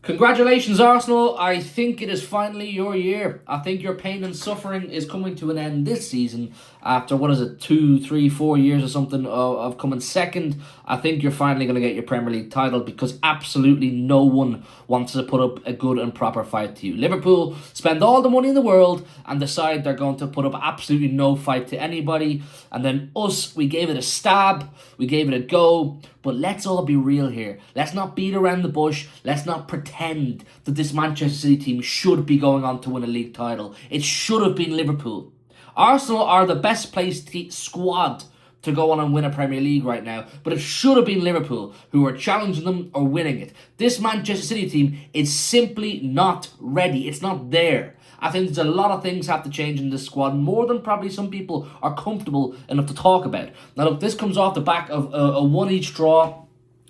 Congratulations, Arsenal. I think it is finally your year. I think your pain and suffering is coming to an end this season after, 2, 3, 4 years or something of coming second. I think you're finally going to get your Premier League title because absolutely no one wants to put up a good and proper fight to you. Liverpool spend all the money in the world and decide they're going to put up absolutely no fight to anybody. And then us, we gave it a stab, we gave it a go. But let's all be real here. Let's not beat around the bush. Let's not pretend that this Manchester City team should be going on to win a league title. It should have been Liverpool. Arsenal are the best placed squad to go on and win a Premier League right now, but it should have been Liverpool who are challenging them or winning it. This Manchester City team is simply not ready. It's not there. I think there's a lot of things have to change in this squad, more than probably some people are comfortable enough to talk about. Now look, this comes off the back of a 1-1 draw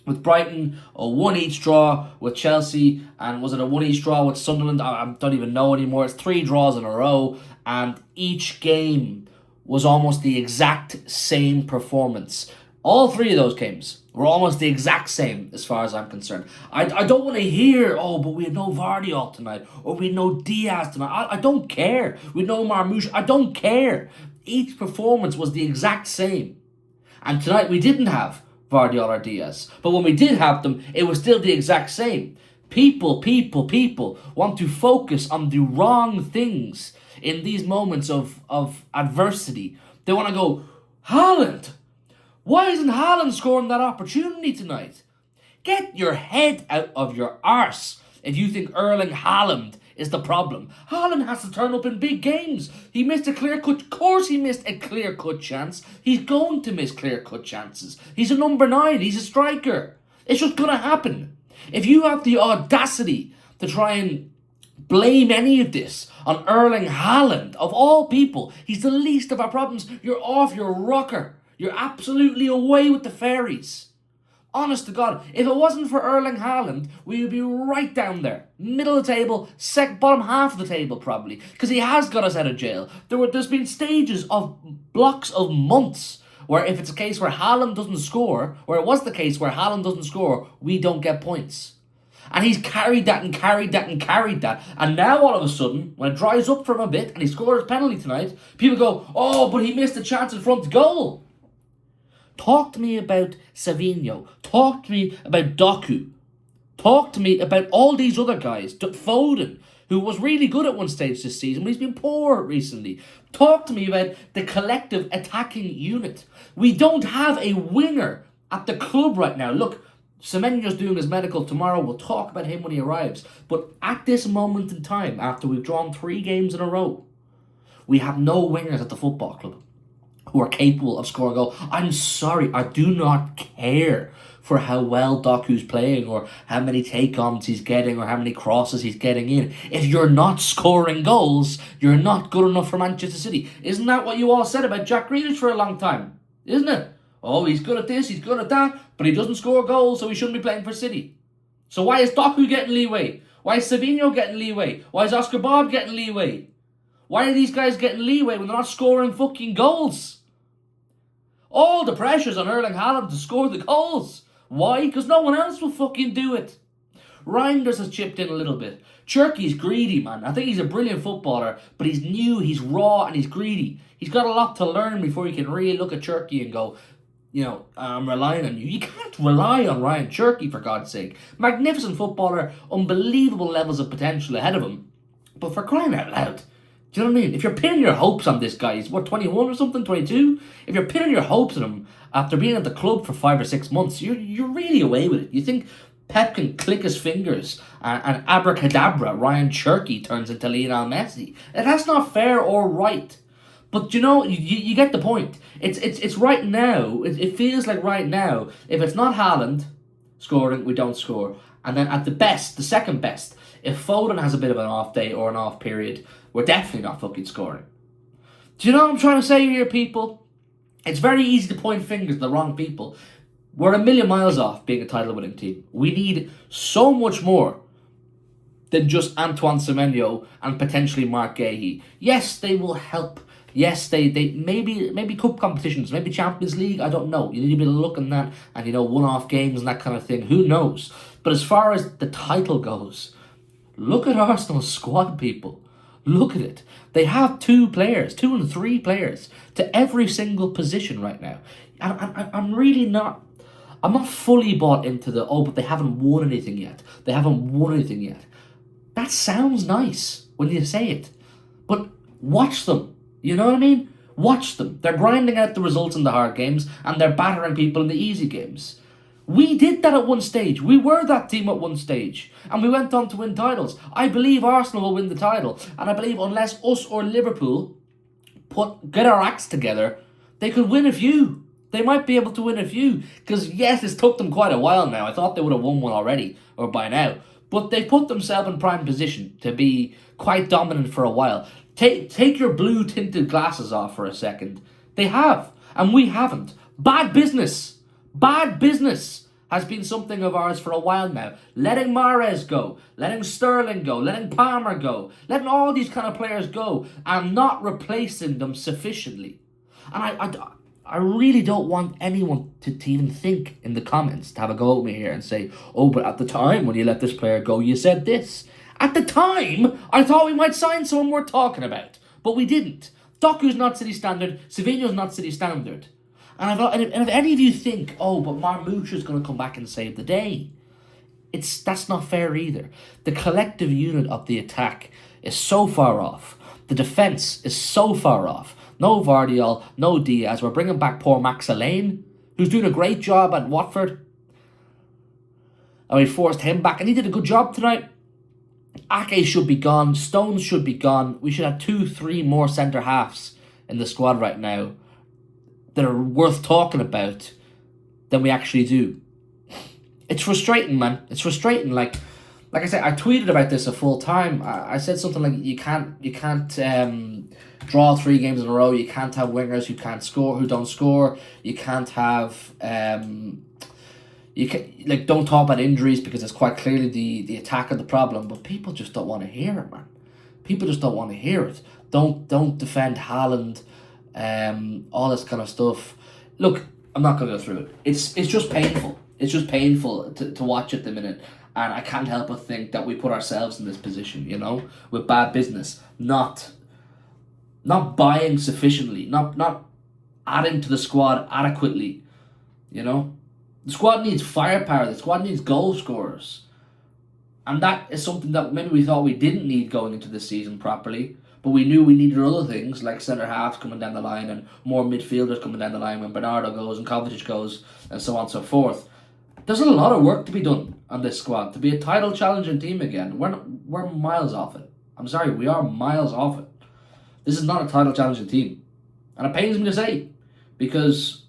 with Brighton, a 1-1 draw with Chelsea, and was it a 1-1 draw with Sunderland? I don't even know anymore. It's 3 draws in a row, and each game was almost the exact same performance. All 3 of those games were almost the exact same as far as I'm concerned. I don't want to hear, but we had no Vardiol tonight, or we had no Diaz tonight. I don't care. We had no Marmouche. I don't care. Each performance was the exact same. And tonight we didn't have Vardiol or Diaz. But when we did have them, it was still the exact same. People want to focus on the wrong things in these moments of adversity. They want to go, Haaland! Why isn't Haaland scoring that opportunity tonight? Get your head out of your arse if you think Erling Haaland is the problem. Haaland has to turn up in big games. He missed a clear-cut... Of course he missed a clear-cut chance. He's going to miss clear-cut chances. He's a number 9. He's a striker. It's just going to happen. If you have the audacity to try and blame any of this on Erling Haaland, of all people, he's the least of our problems, you're off your rocker. You're absolutely away with the fairies. Honest to God, if it wasn't for Erling Haaland, we would be right down there. Middle of the table, bottom half of the table probably. Because he has got us out of jail. There's been stages of blocks of months where if it's a case where Haaland doesn't score, or it was the case where Haaland doesn't score, we don't get points. And he's carried that. And now all of a sudden, when it dries up for him a bit and he scores a penalty tonight, people go, but he missed a chance in front goal. Talk to me about Savinho. Talk to me about Doku. Talk to me about all these other guys. Foden, who was really good at one stage this season, but he's been poor recently. Talk to me about the collective attacking unit. We don't have a winger at the club right now. Look, Semenyo's doing his medical tomorrow. We'll talk about him when he arrives. But at this moment in time, after we've drawn 3 games in a row, we have no wingers at the football club who are capable of scoring a goal. I'm sorry, I do not care for how well Doku's playing or how many take-ons he's getting or how many crosses he's getting in. If you're not scoring goals, you're not good enough for Manchester City. Isn't that what you all said about Jack Grealish for a long time? Isn't it? Oh, he's good at this, he's good at that, but he doesn't score goals, so he shouldn't be playing for City. So why is Doku getting leeway? Why is Savinho getting leeway? Why is Oscar Bob getting leeway? Why are these guys getting leeway when they're not scoring fucking goals? All the pressure's on Erling Haaland to score the goals. Why? Because no one else will fucking do it. Reinders has chipped in a little bit. Cherky's greedy, man. I think he's a brilliant footballer, but he's new, he's raw, and he's greedy. He's got a lot to learn before he can really look at Cherky and go, I'm relying on you. You can't rely on Ryan Cherky, for God's sake. Magnificent footballer, unbelievable levels of potential ahead of him. But for crying out loud, do you know what I mean? If you're pinning your hopes on this guy, he's 21 or something, 22? If you're pinning your hopes on him after being at the club for 5 or 6 months, you're really away with it. You think Pep can click his fingers and abracadabra, Ryan Cherky turns into Lionel Messi? And that's not fair or right. But you get the point. It's right now. It feels like right now, if it's not Haaland scoring, we don't score. And then at the best, the second best, if Foden has a bit of an off day or an off period, we're definitely not fucking scoring. Do you know what I'm trying to say here, people? It's very easy to point fingers at the wrong people. We're a million miles off being a title-winning team. We need so much more than just Antoine Semenyo and potentially Mark Guéhi. Yes, they will help. Yes, they maybe cup competitions, maybe Champions League, I don't know. You need a bit of luck on that and, one-off games and that kind of thing. Who knows? But But as far as the title goes, look at Arsenal's squad, people. Look at it. They have 2 and 3 players to every single position right now. I'm really not... I'm not fully bought into but they haven't won anything yet. They haven't won anything yet. That sounds nice when you say it. But watch them. You know what I mean? Watch them. They're grinding out the results in the hard games, and they're battering people in the easy games. We did that at one stage. We were that team at one stage. And we went on to win titles. I believe Arsenal will win the title. And I believe unless us or Liverpool get our acts together, they could win a few. They might be able to win a few. Because yes, it's took them quite a while now. I thought they would have won one already, or by now. But they put themselves in prime position to be quite dominant for a while. Take your blue tinted glasses off for a second. They have, and we haven't. Bad business has been something of ours for a while now. Letting Mahrez go, letting Sterling go, letting Palmer go, letting all these kind of players go, and not replacing them sufficiently. And I really don't want anyone to even think in the comments to have a go at me here and say, oh, but at the time when you let this player go, you said this. At the time, I thought we might sign someone worth talking about, but we didn't. Doku's not City standard, Savinho's not City standard. And if any of you think, oh, but Marmoush is going to come back and save the day, that's not fair either. The collective unit of the attack is so far off. The defence is so far off. No Vardiol, no Diaz. We're bringing back poor Max Alleyne, who's doing a great job at Watford. And we forced him back, and he did a good job tonight. Ake should be gone. Stones should be gone. We should have 2-3 more centre halves in the squad right now that are worth talking about than we actually do. It's frustrating, man. It's frustrating. Like I said, I tweeted about this a full time. I said something like you can't draw 3 games in a row. You can't have wingers who don't score. You can't have don't talk about injuries because it's quite clearly the attack of the problem. But people just don't want to hear it, man. People just don't want to hear it. Don't defend Haaland. All this kind of stuff. Look, I'm not going to go through it. It's just painful. It's just painful to watch at the minute. And I can't help but think that we put ourselves in this position, with bad business. Not buying sufficiently. Not adding to the squad adequately, The squad needs firepower. The squad needs goal scorers. And that is something that maybe we thought we didn't need going into the season properly. But we knew we needed other things, like centre-halves coming down the line and more midfielders coming down the line when Bernardo goes and Kovacic goes and so on and so forth. There's a lot of work to be done on this squad to be a title-challenging team again. We're miles off it. I'm sorry, we are miles off it. This is not a title-challenging team. And it pains me to say, because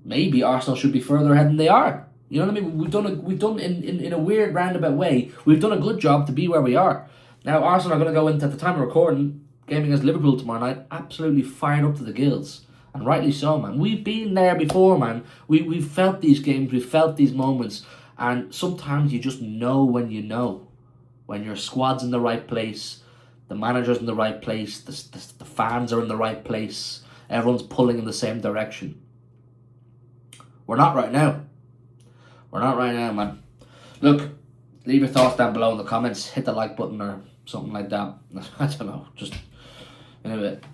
maybe Arsenal should be further ahead than they are. You know what I mean? We've done in a weird roundabout way, we've done a good job to be where we are. Now, Arsenal are going to go into, at the time of recording, game against Liverpool tomorrow night, absolutely fired up to the gills. And rightly so, man. We've been there before, man. We've felt these games, we've felt these moments. And sometimes you just know when you know. When your squad's in the right place, the manager's in the right place, the fans are in the right place, everyone's pulling in the same direction. We're not right now. We're not right now, man. Look, leave your thoughts down below in the comments. Hit the like button or something like that. I don't know. Just in a bit.